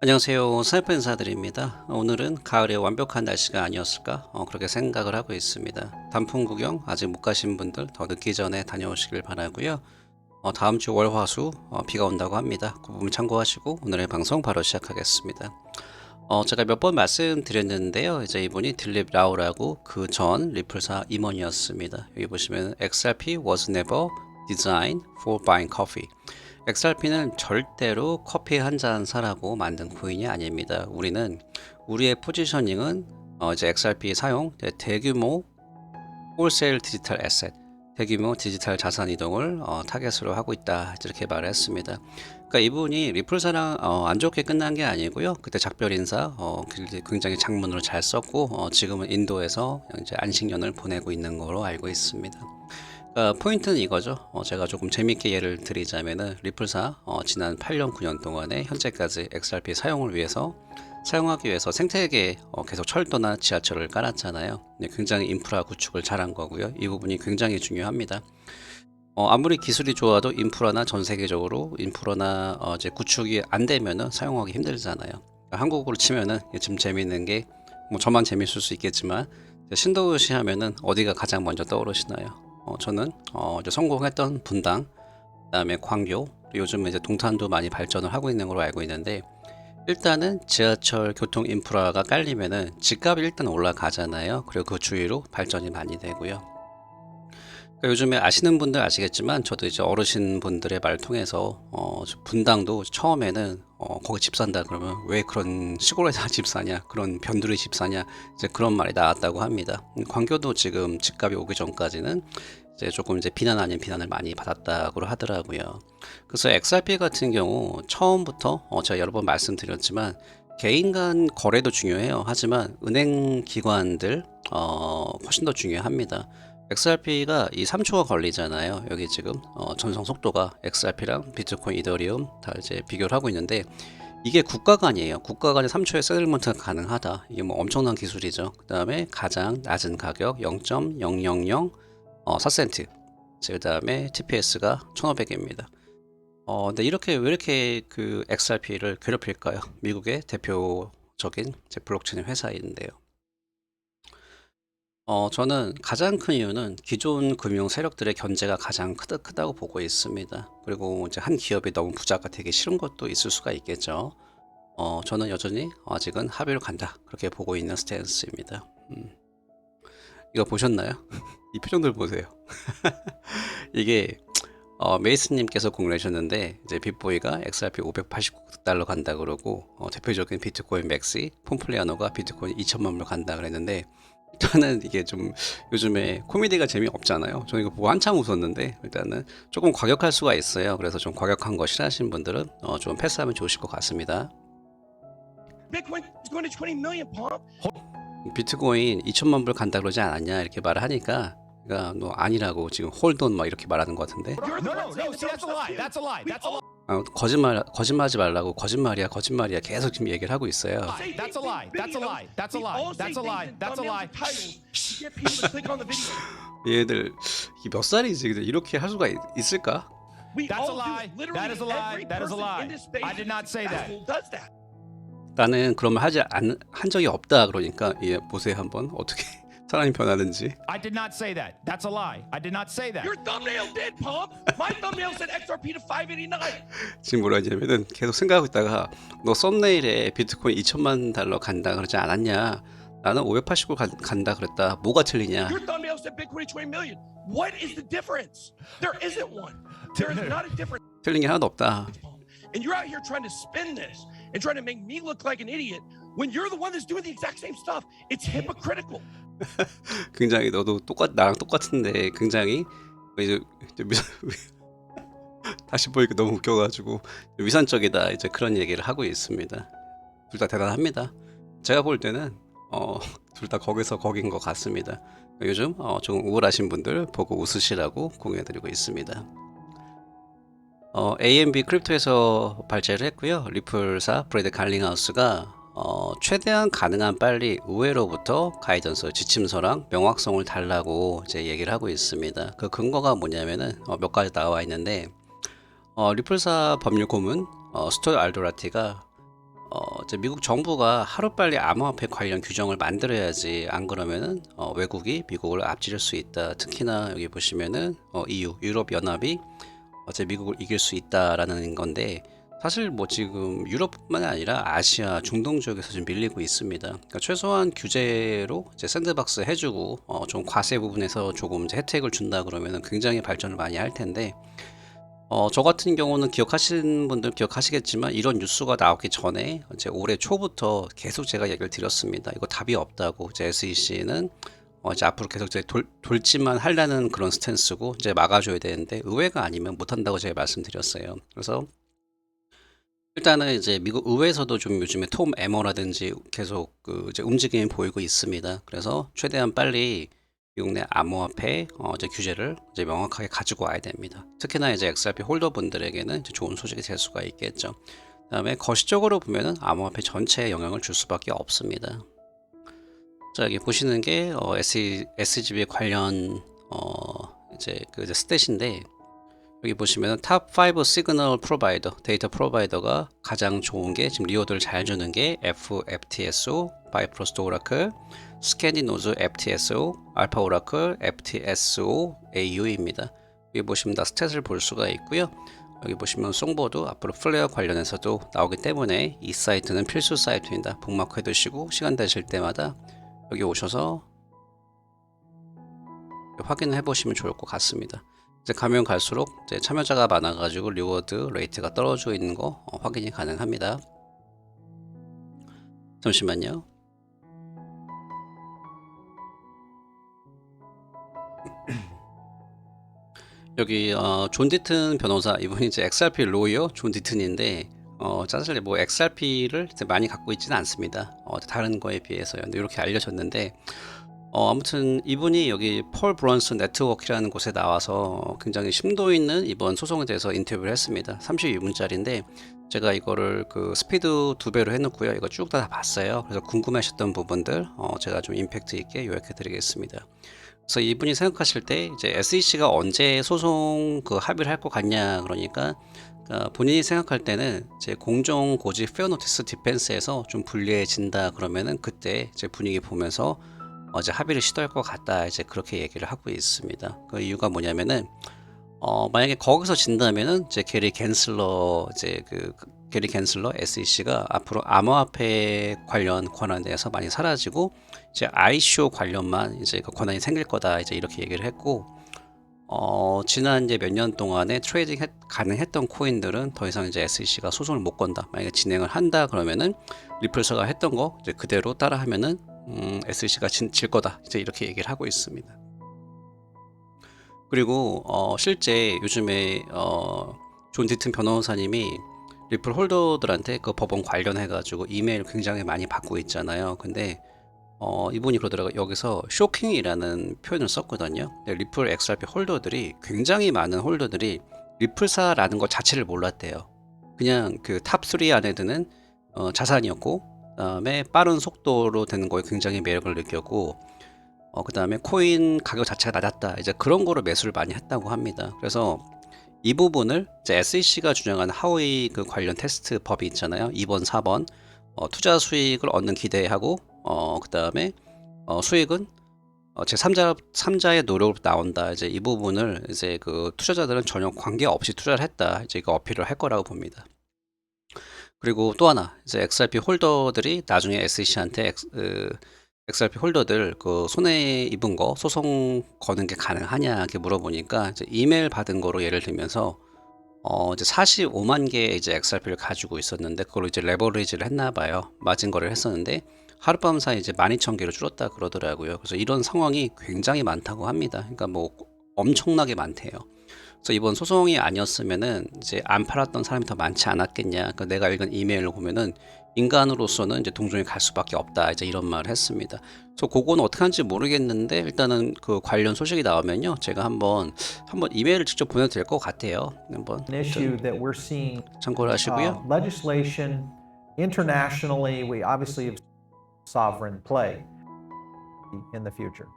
안녕하세요. 스나이퍼 인사드립니다. 오늘은 가을에 완벽한 날씨가 아니었을까 그렇게 생각을 하고 있습니다. 단풍 구경 아직 못 가신 분들 더 늦기 전에 다녀오시길 바라고요. 다음 주 월화수 비가 온다고 합니다. 그 부분 참고하시고 오늘의 방송 바로 시작하겠습니다. 제가 몇 번 말씀드렸는데요. 이제 이분이 딜립 라우라고 그 전 리플사 임원이었습니다. 여기 보시면 XRP was never designed for buying coffee. XRP는 절대로 커피 한 잔 사라고 만든 코인이 아닙니다. 우리의 포지셔닝은 이제 XRP 사용 대규모 홀세일 디지털 애셋, 대규모 디지털 자산 이동을 타겟으로 하고 있다 이렇게 말을 했습니다. 그러니까 이분이 리플사랑 안 좋게 끝난 게 아니고요. 그때 작별 인사 굉장히 장문으로 잘 썼고 지금은 인도에서 이제 안식년을 보내고 있는 거로 알고 있습니다. 포인트는 이거죠. 제가 조금 재밌게 예를 드리자면은 리플사 지난 8년 9년 동안에 현재까지 XRP 사용하기 위해서 생태계에 계속 철도나 지하철을 깔았잖아요. 굉장히 인프라 구축을 잘한 거고요. 이 부분이 굉장히 중요합니다. 아무리 기술이 좋아도 인프라나 전 세계적으로 인프라나 이제 구축이 안 되면은 사용하기 힘들잖아요. 그러니까 한국으로 치면은 좀 재밌는 게 뭐 저만 재밌을 수 있겠지만 신도시 하면은 어디가 가장 먼저 떠오르시나요? 저는 이제 성공했던 분당, 그다음에 광교, 요즘 이제 동탄도 많이 발전을 하고 있는 걸로 알고 있는데 일단은 지하철 교통 인프라가 깔리면은 집값이 일단 올라가잖아요. 그리고 그 주위로 발전이 많이 되고요. 그러니까 요즘에 아시는 분들 아시겠지만 저도 이제 어르신 분들의 말 통해서 분당도 처음에는 거기 집 산다 그러면 왜 그런 시골에다 집 사냐, 그런 변두리 집 사냐, 이제 그런 말이 나왔다고 합니다. 광교도 지금 집값이 오기 전까지는 이제 조금 이제 비난 아닌 비난을 많이 받았다고 하더라고요. 그래서 XRP 같은 경우 처음부터 제가 여러 번 말씀드렸지만 개인 간 거래도 중요해요. 하지만 은행 기관들 훨씬 더 중요합니다. XRP가 이 3초가 걸리잖아요. 여기 지금 전송 속도가 XRP랑 비트코인, 이더리움 다 이제 비교를 하고 있는데 이게 국가 간이에요. 국가 간에 3초에 세틀먼트가 가능하다. 이게 뭐 엄청난 기술이죠. 그 다음에 가장 낮은 가격 0.000 4센트. 그 다음에 TPS가 1500입니다. 근데 왜 이렇게 그 XRP를 괴롭힐까요? 미국의 대표적인 블록체인 회사인데요. 저는 가장 큰 이유는 기존 금융 세력들의 견제가 가장 크다고 보고 있습니다. 그리고 이제 한 기업이 너무 부자가 되기 싫은 것도 있을 수가 있겠죠. 저는 여전히 아직은 합의로 간다. 그렇게 보고 있는 스탠스입니다. 이거 보셨나요? 이 표정들 보세요. 이게 메이슨님께서 공유하셨는데 이제 빅보이가 XRP 589달러 간다 그러고 대표적인 비트코인 맥시 폼플리아노가 비트코인 2천만 불 간다 그랬는데 저는 이게 좀 요즘에 코미디가 재미없잖아요. 저는 이거 보고 한참 웃었는데 일단은 조금 과격할 수가 있어요. 그래서 좀 과격한 거 싫어하시는 분들은 좀 패스하면 좋으실 것 같습니다. 비트코인 2천만 불 간다 그러지 않았냐 이렇게 말을 하니까 그러니까 너 아니라고 지금 홀돈 막 이렇게 말하는 것 같은데 거짓말하지 말라고 거짓말이야 계속 지금 얘기를 하고 있어요. 얘들 몇 살이지 이렇게 할 수가 있을까? 나는 그런 말 한 적이 없다 그러니까 얘 보세요 한번 어떻게 사람이 변하는지. I did not say that. That's a lie. I did not say that. Your thumbnail did, Pump. My thumbnail said XRP to 589. 지금 뭐라 하냐면은 계속 생각하고 있다가 너 썸네일에 비트코인 2천만 달러 간다 그러지 않았냐? 나는 589 간다 그랬다. 뭐가 틀리냐? Your thumbnail said Bitcoin 20 million. What is the difference? There isn't one. There is not a difference. 틀린 게 하나도 없다. And you're out here trying to spin this and trying to make me look like an idiot when you're the one that's doing the exact same stuff. It's hypocritical. 굉장히 너도 나랑 똑같은데 굉장히 이제 다시 보니까 너무 웃겨가지고 위선적이다 이제 그런 얘기를 하고 있습니다. 둘 다 대단합니다. 제가 볼 때는 둘 다 거기서 거긴 것 같습니다. 요즘 좀 우울하신 분들 보고 웃으시라고 공유해드리고 있습니다. AMB 크립토에서 발제를 했고요. 리플사 브래드 갈링하우스가 최대한 가능한 빨리 의회로부터 가이던스, 지침서랑 명확성을 달라고 이제 얘기를 하고 있습니다. 그 근거가 뭐냐면은 몇 가지 나와 있는데 리플사 법률 고문 스토 알도라티가 이제 미국 정부가 하루빨리 암호화폐 관련 규정을 만들어야지 안 그러면은 외국이 미국을 앞지를 수 있다. 특히나 여기 보시면은 EU 유럽 연합이 이제 미국을 이길 수 있다라는 건데 사실 뭐 지금 유럽뿐만 아니라 아시아, 중동 지역에서 좀 밀리고 있습니다. 그러니까 최소한 규제로 이제 샌드박스 해주고 좀 과세 부분에서 조금 이제 혜택을 준다 그러면은 굉장히 발전을 많이 할 텐데. 저 같은 경우는 기억하시는 분들 기억하시겠지만 이런 뉴스가 나오기 전에 이제 올해 초부터 계속 제가 얘기를 드렸습니다. 이거 답이 없다고. 이제 SEC는 이제 앞으로 계속 이제 돌지만 하려는 그런 스탠스고 이제 막아줘야 되는데 의회가 아니면 못한다고 제가 말씀드렸어요. 그래서 일단은 이제 미국 의회에서도 좀 요즘에 톰 에머라든지 계속 그 이제 움직임이 보이고 있습니다. 그래서 최대한 빨리 미국 내 암호화폐 이제 규제를 이제 명확하게 가지고 와야 됩니다. 특히나 이제 XRP 홀더분들에게는 이제 좋은 소식이 될 수가 있겠죠. 그다음에 거시적으로 보면은 암호화폐 전체에 영향을 줄 수밖에 없습니다. 자 여기 보시는 게 SGB 관련 이제 그 스탯인데 여기 보시면은 탑5 시그널 프로바이더 데이터 프로바이더가 가장 좋은 게 지금 리워드를 잘 주는 게 FTSO, 바이프로스트 오라클, 스캐니노즈 FTSO, 알파 오라클 FTSO AU입니다. 여기 보시면 다 스탯을 볼 수가 있고요. 여기 보시면 송보드 앞으로 플레어 관련해서도 나오기 때문에 이 사이트는 필수 사이트입니다. 북마크 해두시고 시간 되실 때마다 여기 오셔서 확인을 해보시면 좋을 것 같습니다. 이제 가면 갈수록 이제 참여자가 많아가지고 리워드 레이트가 떨어지고 있는 거 확인이 가능합니다. 잠시만요. 여기 존 디튼 변호사 이분이 이제 XRP 로이어 존 디튼인데 사실 뭐 XRP를 많이 갖고 있지는 않습니다. 다른 거에 비해서요. 이렇게 알려졌는데 아무튼 이분이 여기 펄 브런슨 네트워크라는 곳에 나와서 굉장히 심도 있는 이번 소송에 대해서 인터뷰를 했습니다. 32분짜리인데 제가 이거를 그 스피드 2배로 해놓고요. 이거 쭉 다 봤어요. 그래서 궁금하셨던 부분들 제가 좀 임팩트 있게 요약해 드리겠습니다. 그래서 이분이 생각하실 때 이제 SEC가 언제 소송 그 합의를 할 것 같냐 그러니까 본인이 생각할 때는 이제 공정 고지 페어 노티스 디펜스에서 좀 불리해진다 그러면은 그때 이제 분위기 보면서 이제 합의를 시도할 것 같다 이제 그렇게 얘기를 하고 있습니다. 그 이유가 뭐냐면은 만약에 거기서 진다면은 이제 게리 갠슬러 게리 갠슬러 SEC가 앞으로 암호화폐 관련 권한에 대해서 많이 사라지고 이제 ICO 관련만 이제 그 권한이 생길 거다 이제 이렇게 얘기를 했고 지난 이제 몇 년 동안에 트레이딩 가능했던 코인들은 더 이상 이제 SEC가 소송을 못 건다. 만약에 진행을 한다 그러면은 리플서가 했던 거 이제 그대로 따라하면은 SEC가 질 거다. 이제 이렇게 얘기를 하고 있습니다. 그리고 실제 요즘에 존 디튼 변호사님이 리플 홀더들한테 그 법원 관련해 가지고 이메일 굉장히 많이 받고 있잖아요. 근데 이분이 그러더라고요. 여기서 쇼킹이라는 표현을 썼거든요. 근데 리플 XRP 홀더들이 굉장히 많은 홀더들이 리플사라는 것 자체를 몰랐대요. 그냥 그 탑3 안에 드는 자산이었고 그다음에 빠른 속도로 되는 거에 굉장히 매력을 느꼈고 그 다음에 코인 가격 자체가 낮았다 이제 그런 거로 매수를 많이 했다고 합니다. 그래서 이 부분을 이제 SEC가 주장한 하위 그 관련 테스트 법이 있잖아요. 2번 4번 투자 수익을 얻는 기대하고 그 다음에 수익은 제 3자의 노력으로 나온다. 이제 이 부분을 이제 그 투자자들은 전혀 관계없이 투자를 했다. 이제 이거 어필을 할 거라고 봅니다. 그리고 또 하나 이제 XRP 홀더들이 나중에 SEC한테 XRP 홀더들 그 손해 입은 거 소송 거는 게 가능하냐 이렇게 물어보니까 이제 이메일 받은 거로 예를 들면서 이제 45만 개의 이제 XRP를 가지고 있었는데 그걸로 이제 레버리지를 했나 봐요. 마진 거래를 했었는데 하룻밤 사이 이제 12,000개로 줄었다 그러더라고요. 그래서 이런 상황이 굉장히 많다고 합니다. 그러니까 뭐 엄청나게 많대요. 그래서 이번 소송이 아니었으면은 이제 안 팔았던 사람이 더 많지 않았겠냐. 그러니까 내가 읽은 이메일을 보면은 인간으로서는 이제 동종에 갈 수밖에 없다. 이제 이런 말을 했습니다. 그래서 그거는 어떻게 하는지 모르겠는데 일단은 그 관련 소식이 나오면요, 제가 한번 이메일을 직접 보내도 될 것 같아요. 한번 An issue that we're seeing 참고를 하시고요. legislation internationally. We obviously have sovereign play in the future.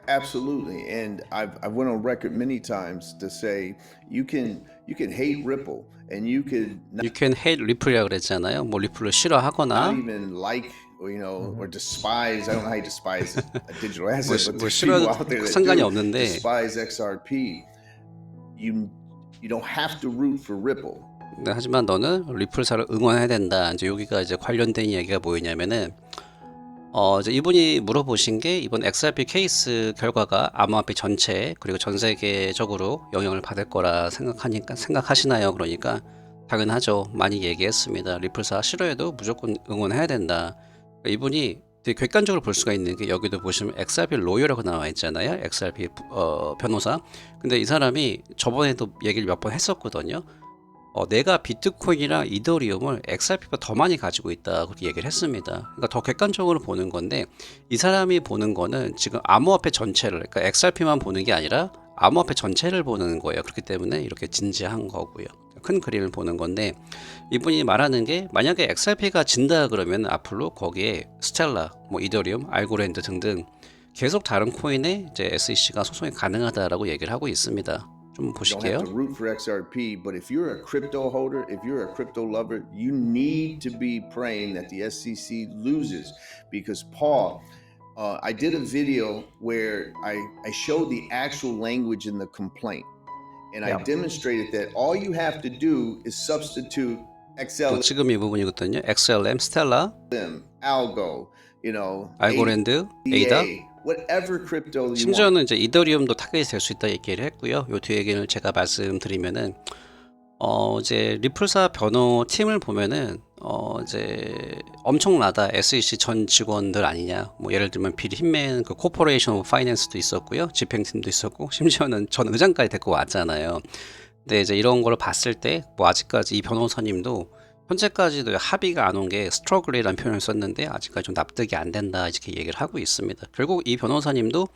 Absolutely, and I've went on record many times to say you can hate Ripple and you could You can hate 리플이라고 그랬잖아요. 뭐 리플을 not 싫어하거나 even like or or despise. I don't know how you despise a digital asset, 뭐, but 뭐 there's people 싫어도 out there that 상관이 do 없는데 despise XRP. You don't have to root for Ripple. 네, 하지만 너는 리플사를 응원해야 된다. 이제 여기가 이제 관련된 이야기가 뭐였냐면은 이제 이분이 물어보신 게 이번 XRP 케이스 결과가 암호화폐 전체 그리고 전 세계적으로 영향을 받을 거라 생각하시나요? 그러니까 당연하죠. 많이 얘기했습니다. 리플사 싫어해도 무조건 응원해야 된다. 그러니까 이분이 되게 객관적으로 볼 수가 있는 게 여기도 보시면 XRP 로이어라고 나와 있잖아요. XRP 변호사. 근데 이 사람이 저번에도 얘기를 몇 번 했었거든요. 내가 비트코인이랑 이더리움을 XRP보다 더 많이 가지고 있다 그렇게 얘기를 했습니다. 그러니까 더 객관적으로 보는 건데 이 사람이 보는 거는 지금 암호화폐 전체를 그러니까 XRP만 보는 게 아니라 암호화폐 전체를 보는 거예요. 그렇기 때문에 이렇게 진지한 거고요. 큰 그림을 보는 건데 이분이 말하는 게 만약에 XRP가 진다 그러면 앞으로 거기에 스텔라, 뭐 이더리움, 알고랜드 등등 계속 다른 코인에 이제 SEC가 소송이 가능하다라고 얘기를 하고 있습니다. 좀 You don't 보실게요. have to root for XRP, but if you're a crypto holder, if you're a crypto lover, you need to be praying that the SEC loses because Paul, I did a video where I showed the actual language in the complaint and I Yeah. demonstrated that all you have to do is substitute XLM, 지금 이 부분이거든요. XLM, 스텔라, Algo, 알고랜드, 에이다. whatever crypto you want. 심지어는 이제 이더리움도 타겟이 될 수 있다 얘기를 했고요. 요 뒤에 얘기를 제가 말씀드리면은 이제 리플사 변호 팀을 보면은 이제 엄청나다. SEC 전 직원들 아니냐. 뭐 예를 들면 빌 힘맨 그 코퍼레이션 오브 파이낸스도 있었고요. 집행팀도 있었고 심지어는 전 의장까지 데리고 왔잖아요. 근데 이제 이런 걸 봤을 때 뭐 아직까지 이 변호사님도 현재까지도 합의가 안 온 게 스트러글이라는 표현을 썼는데 아직까지 좀 납득이 안 된다 이렇게 얘기를 하고 있습니다. 결국 이 변호사님도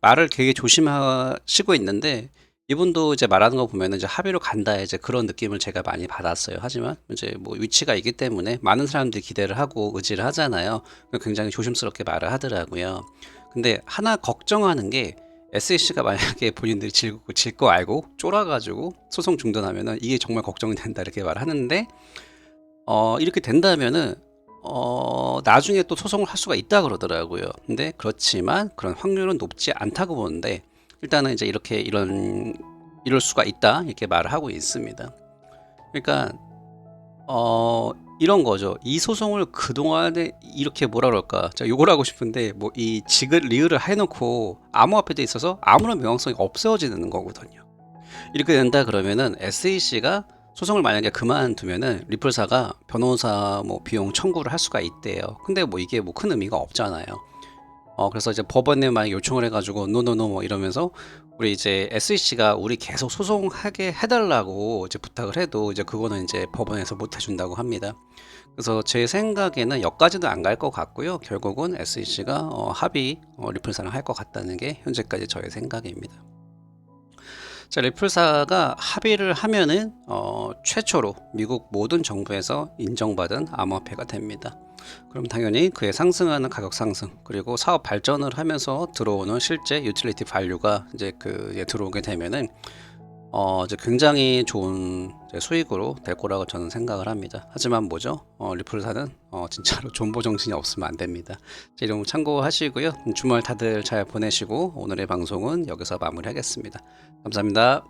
말을 되게 조심하시고 있는데 이분도 이제 말하는 거 보면 이제 합의로 간다 이제 그런 느낌을 제가 많이 받았어요. 하지만 이제 뭐 위치가 있기 때문에 많은 사람들이 기대를 하고 의지를 하잖아요. 굉장히 조심스럽게 말을 하더라고요. 근데 하나 걱정하는 게 SEC가 만약에 본인들이 질 거 알고 쫄아가지고 소송 중단하면은 이게 정말 걱정이 된다 이렇게 말하는데 이렇게 된다면은 나중에 또 소송을 할 수가 있다 그러더라고요. 근데 그렇지만 그런 확률은 높지 않다고 보는데 일단은 이제 이렇게 이럴 수가 있다 이렇게 말을 하고 있습니다. 그러니까 이런 거죠. 이 소송을 그동안에 이렇게 뭐라 그럴까 제가 욕을 하고 싶은데 뭐 이 지글 리을을 해놓고 암호화폐에 있어서 아무런 명확성이 없어지는 거거든요. 이렇게 된다 그러면은 SEC가 소송을 만약에 그만두면은 리플사가 변호사 뭐 비용 청구를 할 수가 있대요. 근데 뭐 이게 뭐 큰 의미가 없잖아요. 그래서 이제 법원에 만약 요청을 해가지고 노노노 뭐 이러면서 우리 이제 SEC가 우리 계속 소송하게 해달라고 이제 부탁을 해도 이제 그거는 이제 법원에서 못 해준다고 합니다. 그래서 제 생각에는 여기까지는 안 갈 것 같고요. 결국은 SEC가 합의 리플사랑 할 것 같다는 게 현재까지 저의 생각입니다. 자, 리플사가 합의를 하면은 최초로 미국 모든 정부에서 인정받은 암호화폐가 됩니다. 그럼 당연히 그에 상승하는 가격 상승 그리고 사업 발전을 하면서 들어오는 실제 유틸리티 밸류가 이제 들어오게 되면은 이제 굉장히 좋은 이제 수익으로 될 거라고 저는 생각을 합니다. 하지만 뭐죠? 리플사는 진짜로 존버 정신이 없으면 안 됩니다. 자, 이런 거 참고하시고요. 주말 다들 잘 보내시고 오늘의 방송은 여기서 마무리하겠습니다. 감사합니다.